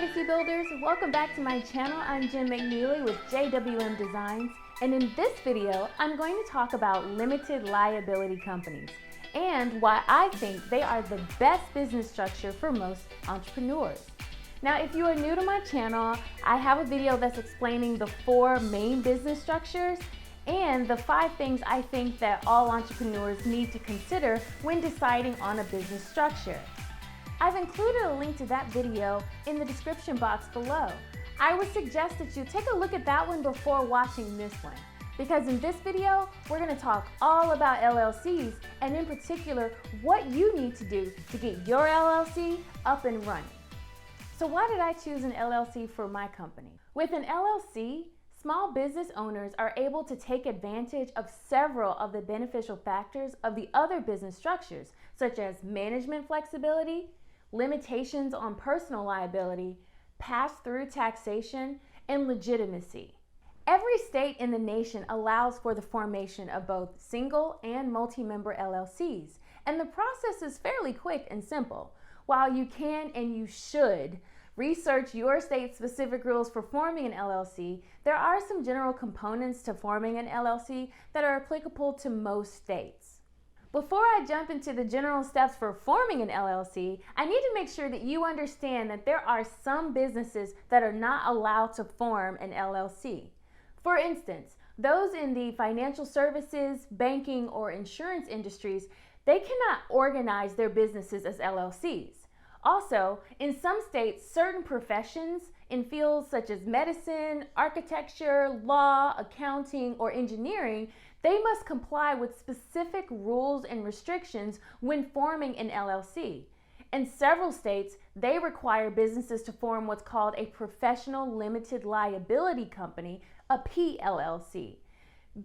Legacy Builders, welcome back to my channel. I'm Jen McNeely with JWM Designs, and in this video, I'm going to talk about limited liability companies and why I think they are the best business structure for most entrepreneurs. Now, if you are new to my channel, I have a video that's explaining the 4 main business structures and the 5 things I think that all entrepreneurs need to consider when deciding on a business structure. I've included a link to that video in the description box below. I would suggest that you take a look at that one before watching this one, because in this video, we're going to talk all about LLCs and in particular, what you need to do to get your LLC up and running. So why did I choose an LLC for my company? With an LLC, small business owners are able to take advantage of several of the beneficial factors of the other business structures, such as management flexibility, limitations on personal liability, pass-through taxation, and legitimacy. Every state in the nation allows for the formation of both single and multi-member LLCs, and the process is fairly quick and simple. While you can and you should research your state-specific rules for forming an LLC, there are some general components to forming an LLC that are applicable to most states. Before I jump into the general steps for forming an LLC, I need to make sure that you understand that there are some businesses that are not allowed to form an LLC. For instance, those in the financial services, banking, or insurance industries, they cannot organize their businesses as LLCs. Also, in some states, certain professions in fields such as medicine, architecture, law, accounting, or engineering, they must comply with specific rules and restrictions when forming an LLC. In several states, they require businesses to form what's called a professional limited liability company, a PLLC.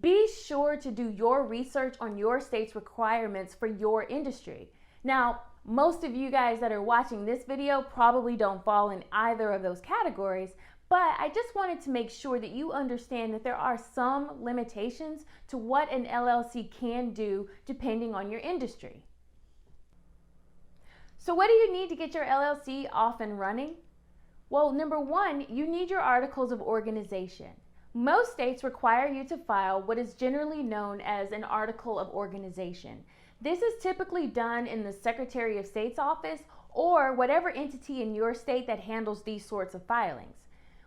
Be sure to do your research on your state's requirements for your industry. Now, most of you guys that are watching this video probably don't fall in either of those categories, but I just wanted to make sure that you understand that there are some limitations to what an LLC can do depending on your industry. So what do you need to get your LLC off and running? Well, number 1, you need your articles of organization. Most states require you to file what is generally known as an article of organization. This is typically done in the Secretary of State's office or whatever entity in your state that handles these sorts of filings.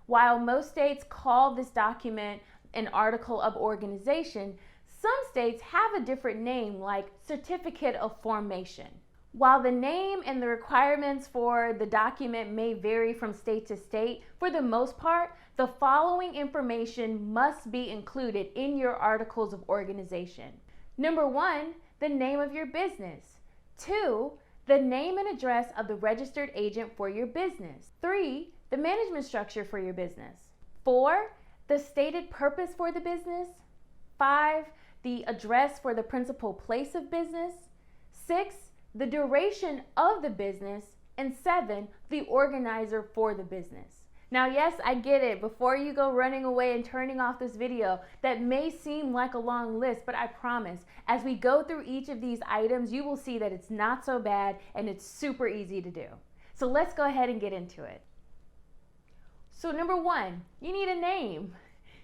While most states call this document an article of organization, some states have a different name like certificate of formation. While the name and the requirements for the document may vary from state to state, for the most part, the following information must be included in your articles of organization. Number 1, the name of your business. 2, the name and address of the registered agent for your business. 3, the management structure for your business. 4, the stated purpose for the business. 5, the address for the principal place of business. 6, the duration of the business. And 7, the organizer for the business. Now, yes, I get it. Before you go running away and turning off this video, that may seem like a long list, but I promise, as we go through each of these items, you will see that it's not so bad and it's super easy to do. So let's go ahead and get into it. So number 1, you need a name.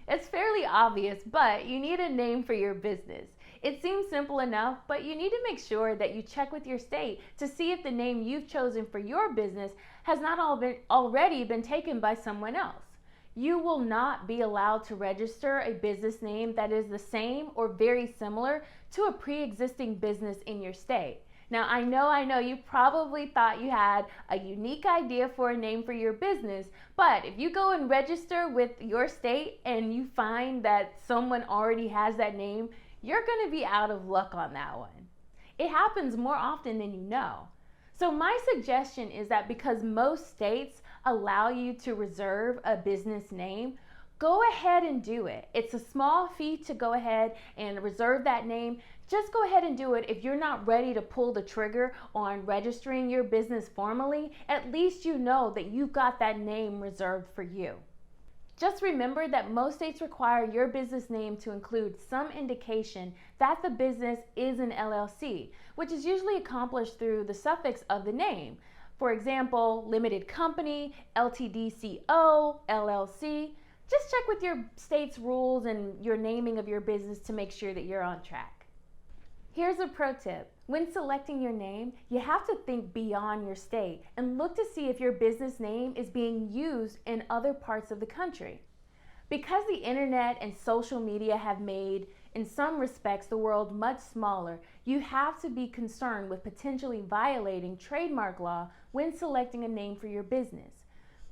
It's fairly obvious, but you need a name for your business. It seems simple enough, but you need to make sure that you check with your state to see if the name you've chosen for your business has not already been taken by someone else. You will not be allowed to register a business name that is the same or very similar to a pre-existing business in your state. Now, I know you probably thought you had a unique idea for a name for your business, but if you go and register with your state and you find that someone already has that name, you're going to be out of luck on that one. It happens more often than you know. So my suggestion is that because most states allow you to reserve a business name, go ahead and do it. It's a small fee to go ahead and reserve that name. Just go ahead and do it. If you're not ready to pull the trigger on registering your business formally, at least you know that you've got that name reserved for you. Just remember that most states require your business name to include some indication that the business is an LLC, which is usually accomplished through the suffix of the name. For example, limited company, LTDCO, LLC. Just check with your state's rules and your naming of your business to make sure that you're on track. Here's a pro tip. When selecting your name, you have to think beyond your state and look to see if your business name is being used in other parts of the country. Because the internet and social media have made, in some respects, the world much smaller, you have to be concerned with potentially violating trademark law when selecting a name for your business.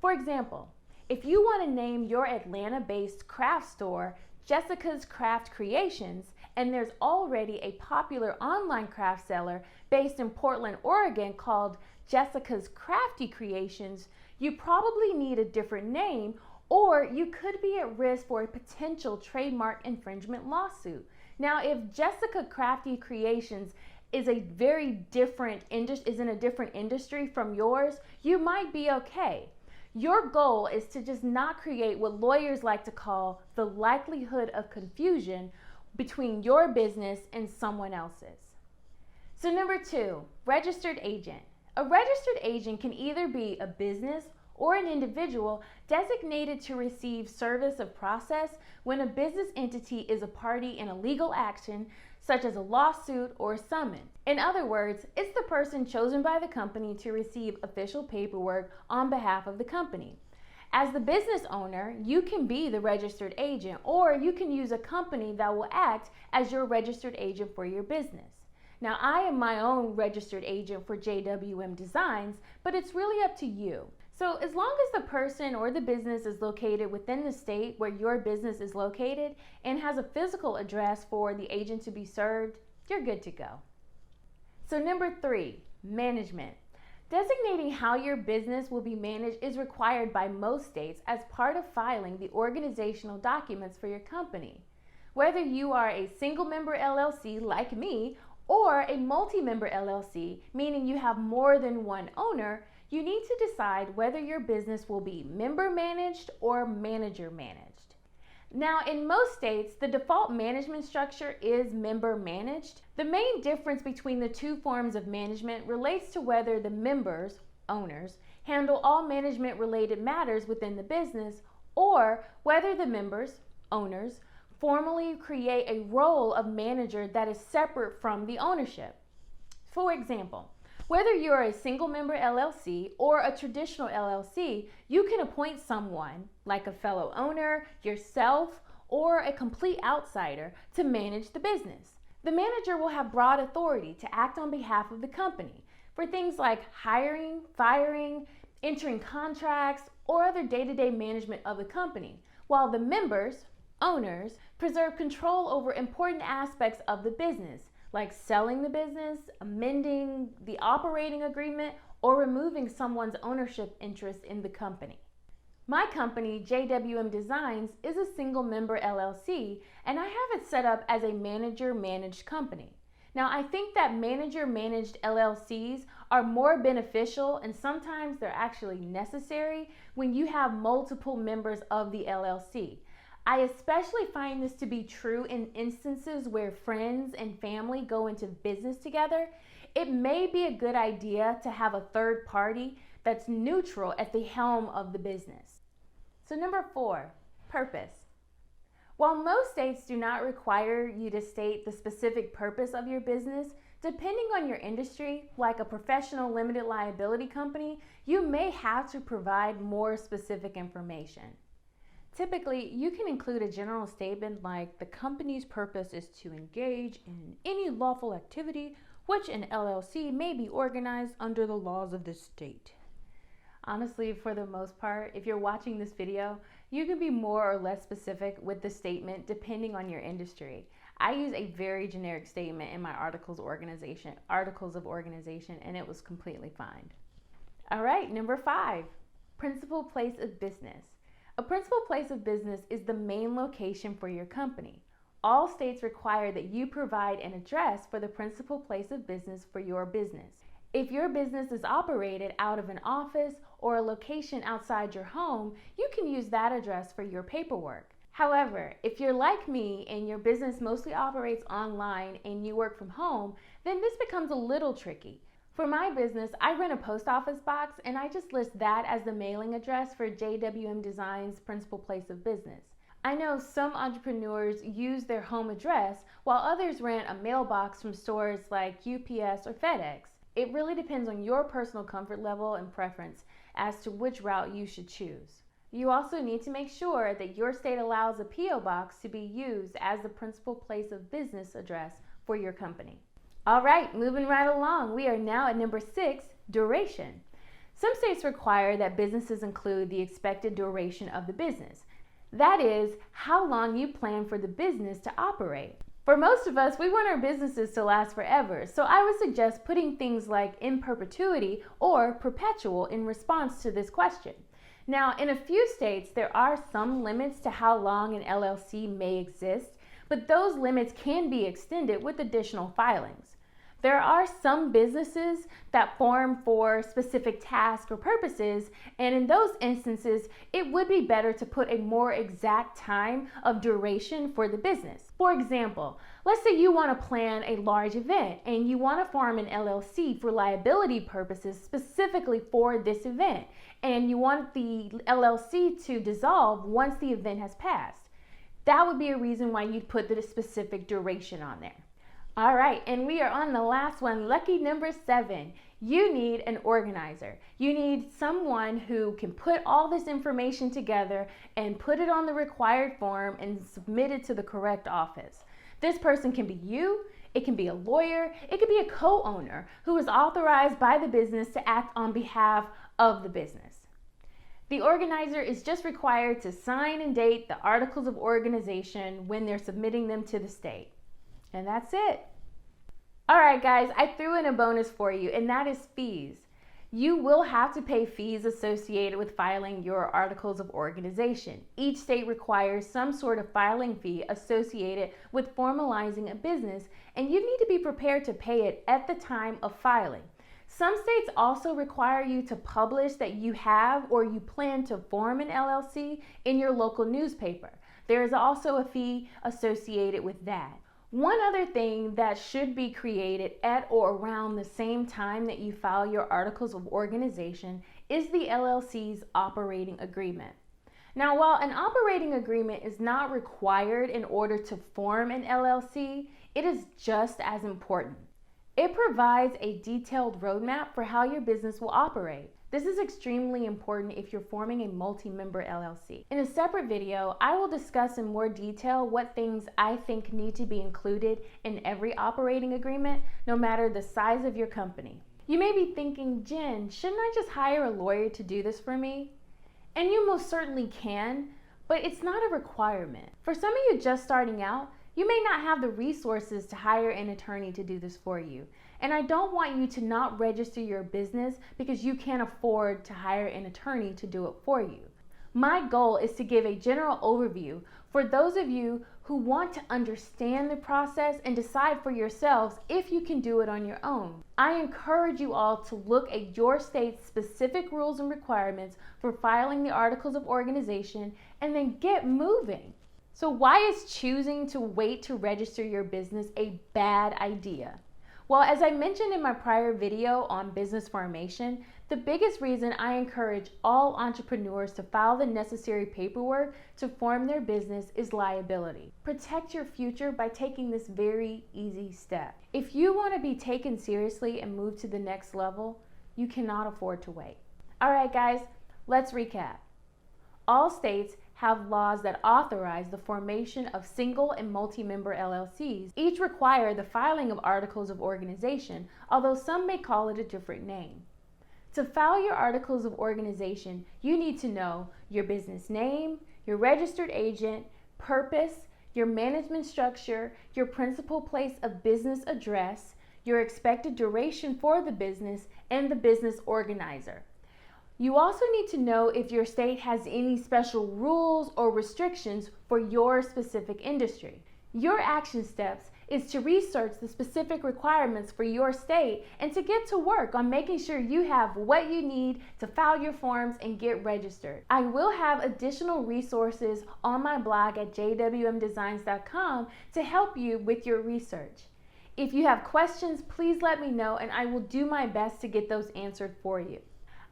For example, if you want to name your Atlanta-based craft store Jessica's Craft Creations, and there's already a popular online craft seller based in Portland, Oregon called Jessica's Crafty Creations, you probably need a different name, or you could be at risk for a potential trademark infringement lawsuit. Now, if Jessica Crafty Creations is in a different industry from yours, you might be okay. Your goal is to just not create what lawyers like to call the likelihood of confusion between your business and someone else's. So number 2, registered agent. A registered agent can either be a business or an individual designated to receive service of process when a business entity is a party in a legal action, such as a lawsuit or a summons. In other words, it's the person chosen by the company to receive official paperwork on behalf of the company. As the business owner, you can be the registered agent, or you can use a company that will act as your registered agent for your business. Now, I am my own registered agent for JWM Designs, but it's really up to you. So as long as the person or the business is located within the state where your business is located and has a physical address for the agent to be served, you're good to go. So number 3, management. Designating how your business will be managed is required by most states as part of filing the organizational documents for your company. Whether you are a single member LLC like me or a multi-member LLC, meaning you have more than one owner, you need to decide whether your business will be member managed or manager managed. Now, in most states, the default management structure is member managed. The main difference between the two forms of management relates to whether the members, owners, handle all management related matters within the business, or whether the members, owners, formally create a role of manager that is separate from the ownership. For example, whether you're a single member LLC or a traditional LLC, you can appoint someone, like a fellow owner, yourself, or a complete outsider, to manage the business. The manager will have broad authority to act on behalf of the company for things like hiring, firing, entering contracts, or other day-to-day management of the company, while the members, owners, preserve control over important aspects of the business, like selling the business, amending the operating agreement, or removing someone's ownership interest in the company. My company, JWM Designs, is a single member LLC, and I have it set up as a manager-managed company. Now, I think that manager-managed LLCs are more beneficial, and sometimes they're actually necessary when you have multiple members of the LLC. I especially find this to be true in instances where friends and family go into business together. It may be a good idea to have a third party that's neutral at the helm of the business. So number 4, purpose. While most states do not require you to state the specific purpose of your business, depending on your industry, like a professional limited liability company, you may have to provide more specific information. Typically, you can include a general statement like the company's purpose is to engage in any lawful activity which an LLC may be organized under the laws of the state. Honestly, for the most part, if you're watching this video, you can be more or less specific with the statement depending on your industry. I use a very generic statement in my articles of organization, and it was completely fine. All right, number 5, principal place of business. A principal place of business is the main location for your company. All states require that you provide an address for the principal place of business for your business. If your business is operated out of an office or a location outside your home, you can use that address for your paperwork. However, if you're like me and your business mostly operates online and you work from home, then this becomes a little tricky. For my business, I rent a post office box and I just list that as the mailing address for JWM Design's principal place of business. I know some entrepreneurs use their home address while others rent a mailbox from stores like UPS or FedEx. It really depends on your personal comfort level and preference as to which route you should choose. You also need to make sure that your state allows a P.O. box to be used as the principal place of business address for your company. All right, moving right along, we are now at number 6, duration. Some states require that businesses include the expected duration of the business. That is, how long you plan for the business to operate. For most of us, we want our businesses to last forever, so I would suggest putting things like in perpetuity or perpetual in response to this question. Now, in a few states, there are some limits to how long an LLC may exist, but those limits can be extended with additional filings. There are some businesses that form for specific tasks or purposes, and in those instances, it would be better to put a more exact time of duration for the business. For example, let's say you want to plan a large event and you want to form an LLC for liability purposes specifically for this event, and you want the LLC to dissolve once the event has passed. That would be a reason why you'd put the specific duration on there. All right, and we are on the last one, lucky number 7. You need an organizer. You need someone who can put all this information together and put it on the required form and submit it to the correct office. This person can be you, it can be a lawyer, it could be a co-owner who is authorized by the business to act on behalf of the business. The organizer is just required to sign and date the articles of organization when they're submitting them to the state. And that's it. All right, guys, I threw in a bonus for you, and that is fees. You will have to pay fees associated with filing your articles of organization. Each state requires some sort of filing fee associated with formalizing a business, and you need to be prepared to pay it at the time of filing. Some states also require you to publish that you have or you plan to form an LLC in your local newspaper. There is also a fee associated with that. One other thing that should be created at or around the same time that you file your articles of organization is the LLC's operating agreement. Now, while an operating agreement is not required in order to form an LLC, it is just as important. It provides a detailed roadmap for how your business will operate. This is extremely important if you're forming a multi-member LLC. In a separate video, I will discuss in more detail what things I think need to be included in every operating agreement, no matter the size of your company. You may be thinking, Jen, shouldn't I just hire a lawyer to do this for me? And you most certainly can, but it's not a requirement. For some of you just starting out, you may not have the resources to hire an attorney to do this for you. And I don't want you to not register your business because you can't afford to hire an attorney to do it for you. My goal is to give a general overview for those of you who want to understand the process and decide for yourselves if you can do it on your own. I encourage you all to look at your state's specific rules and requirements for filing the articles of organization and then get moving. So why is choosing to wait to register your business a bad idea? Well, as I mentioned in my prior video on business formation, the biggest reason I encourage all entrepreneurs to file the necessary paperwork to form their business is liability. Protect your future by taking this very easy step. If you want to be taken seriously and move to the next level, you cannot afford to wait. All right, guys, let's recap. All states have laws that authorize the formation of single and multi-member LLCs. Each require the filing of articles of organization, although some may call it a different name. To file your articles of organization, you need to know your business name, your registered agent, purpose, your management structure, your principal place of business address, your expected duration for the business, and the business organizer. You also need to know if your state has any special rules or restrictions for your specific industry. Your action steps is to research the specific requirements for your state and to get to work on making sure you have what you need to file your forms and get registered. I will have additional resources on my blog at jwmdesigns.com to help you with your research. If you have questions, please let me know and I will do my best to get those answered for you.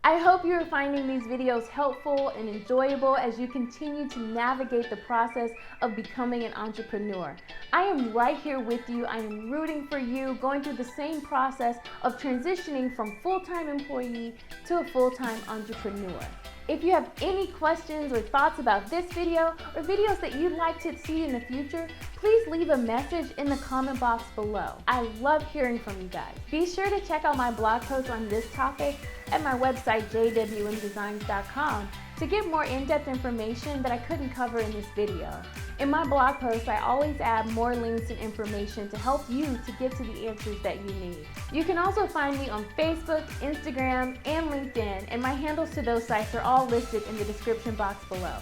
I hope you are finding these videos helpful and enjoyable as you continue to navigate the process of becoming an entrepreneur. I am right here with you. I am rooting for you, going through the same process of transitioning from full-time employee to a full-time entrepreneur. If you have any questions or thoughts about this video or videos that you'd like to see in the future, please leave a message in the comment box below. I love hearing from you guys. Be sure to check out my blog post on this topic at my website, jwmdesigns.com, to get more in-depth information that I couldn't cover in this video. In my blog posts, I always add more links and information to help you to get to the answers that you need. You can also find me on Facebook, Instagram, and LinkedIn, and my handles to those sites are all listed in the description box below.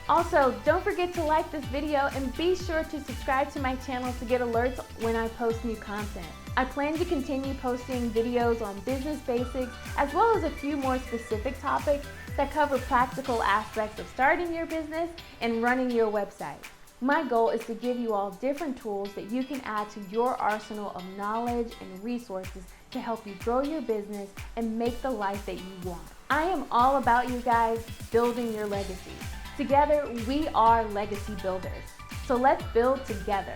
Also, don't forget to like this video and be sure to subscribe to my channel to get alerts when I post new content. I plan to continue posting videos on business basics as well as a few more specific topics that cover practical aspects of starting your business and running your website. My goal is to give you all different tools that you can add to your arsenal of knowledge and resources to help you grow your business and make the life that you want. I am all about you guys building your legacy. Together, we are legacy builders. So let's build together.